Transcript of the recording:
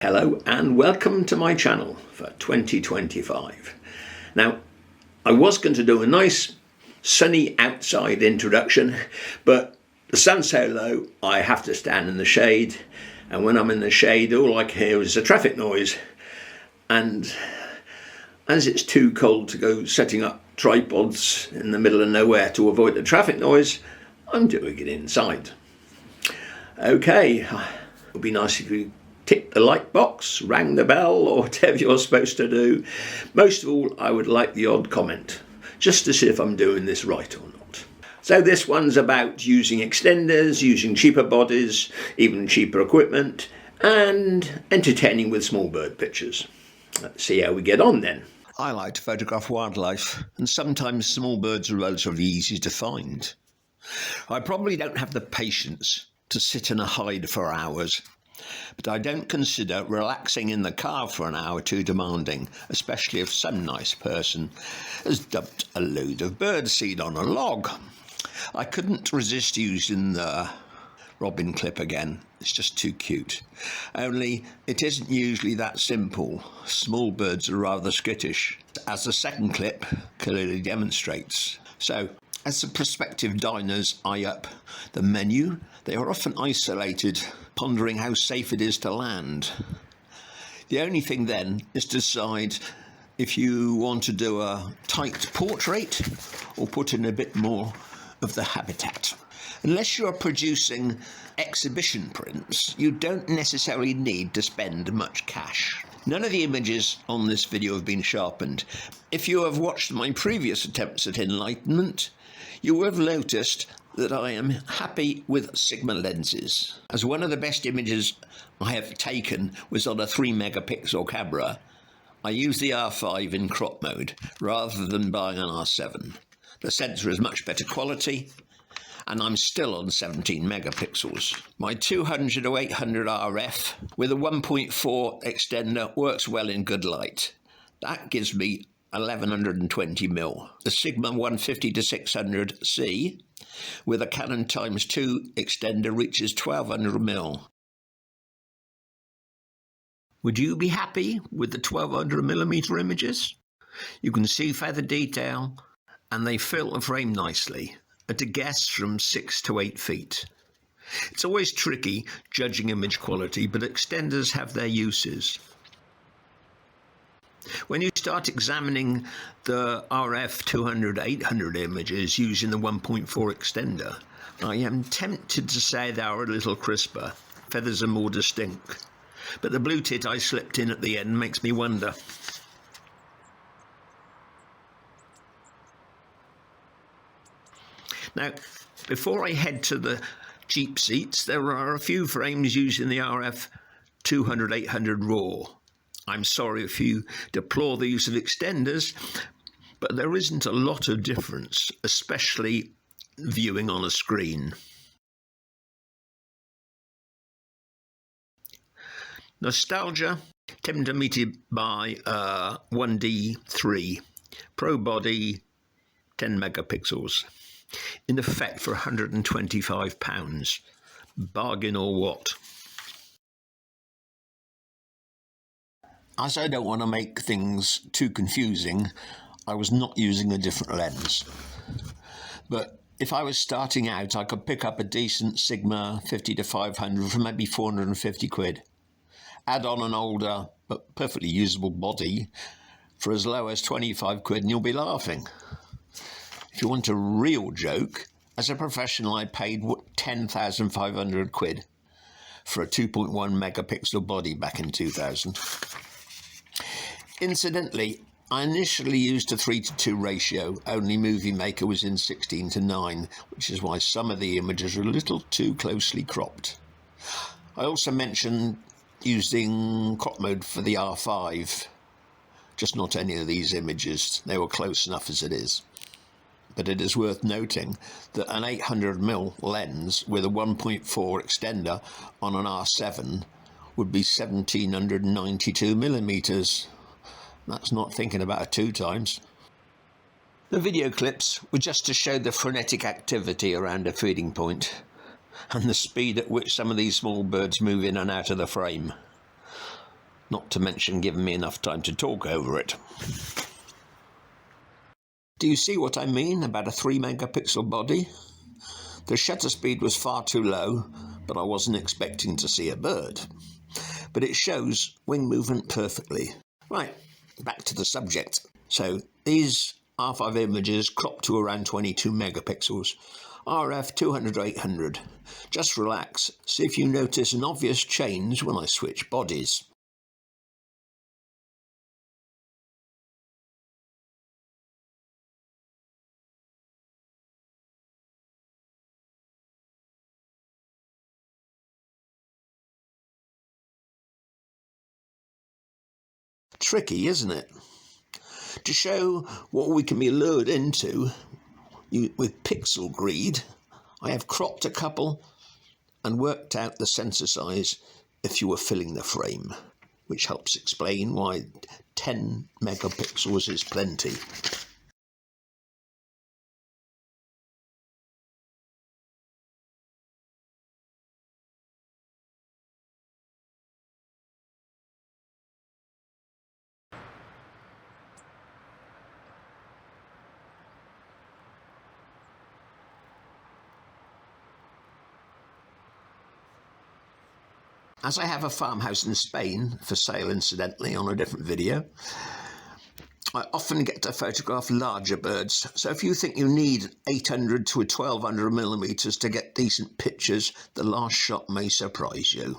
Hello and welcome to my channel for 2025. Now, I was going to do a nice sunny outside introduction, but the sun's so low I have to stand in the shade, and when I'm in the shade all I can hear is the traffic noise, and as it's too cold to go setting up tripods in the middle of nowhere to avoid the traffic noise, I'm doing it inside. Okay, it would be nice if you tick the like box, rang the bell, or whatever you're supposed to do. Most of all, I would like the odd comment, just to see if I'm doing this right or not. So this one's about using extenders, using cheaper bodies, even cheaper equipment, and entertaining with small bird pictures. Let's see how we get on then. I like to photograph wildlife, and sometimes small birds are relatively easy to find. I probably don't have the patience to sit in a hide for hours, but I don't consider relaxing in the car for an hour too demanding, especially if some nice person has dumped a load of birdseed on a log. I couldn't resist using the robin clip again. It's just too cute. Only it isn't usually that simple. Small birds are rather skittish, as the second clip clearly demonstrates. So, as the prospective diners eye up the menu, they are often isolated, pondering how safe it is to land. The only thing then is to decide if you want to do a tight portrait or put in a bit more of the habitat. Unless you are producing exhibition prints, you don't necessarily need to spend much cash. None of the images on this video have been sharpened. If you have watched my previous attempts at enlightenment, you will have noticed that I am happy with Sigma lenses. As one of the best images I have taken was on a 3 megapixel camera, I used the R5 in crop mode rather than buying an R7. The sensor is much better quality, and I'm still on 17 megapixels. My 200 to 800 RF with a 1.4 extender works well in good light. That gives me 1120mm. The Sigma 150 to 600C with a Canon x2 extender reaches 1200mm. Would you be happy with the 1200mm images? You can see feather detail and they fill the frame nicely at a guess from 6 to 8 feet. It's always tricky judging image quality, but extenders have their uses. When you start examining the RF 200-800 images using the 1.4 extender, I am tempted to say they are a little crisper. Feathers are more distinct. But the blue tit I slipped in at the end makes me wonder. Now, before I head to the cheap seats, there are a few frames using the RF 200-800 RAW. I'm sorry if you deplore the use of extenders, but there isn't a lot of difference, especially viewing on a screen. Nostalgia, tempted by 1D3, Pro Body, 10 megapixels, in effect for £125. Bargain or what? As I don't want to make things too confusing, I was not using a different lens. But if I was starting out, I could pick up a decent Sigma 50 to 500 for maybe 450 quid. Add on an older but perfectly usable body for as low as 25 quid and you'll be laughing. If you want a real joke, as a professional I paid 10,500 quid for a 2.1 megapixel body back in 2000. Incidentally, I initially used a 3:2 ratio, only Movie Maker was in 16:9, which is why some of the images are a little too closely cropped. I also mentioned using crop mode for the R5, just not any of these images. They were close enough as it is. But it is worth noting that an 800mm lens with a 1.4 extender on an R7 would be 1792mm. That's not thinking about it 2 times. The video clips were just to show the frenetic activity around a feeding point and the speed at which some of these small birds move in and out of the frame. not to mention giving me enough time to talk over it. Do you see what I mean about a 3 megapixel body? The shutter speed was far too low, but I wasn't expecting to see a bird. But it shows wing movement perfectly. Right, back to the subject. So these R5 images cropped to around 22 megapixels, RF 200-800. Just relax, see if you notice an obvious change when I switch bodies. Tricky, isn't it? To show what we can be lured into with pixel greed, I have cropped a couple and worked out the sensor size if you were filling the frame, which helps explain why 10 megapixels is plenty. As I have a farmhouse in Spain, for sale incidentally on a different video, I often get to photograph larger birds, so if you think you need 800 to 1200 millimeters to get decent pictures, the last shot may surprise you.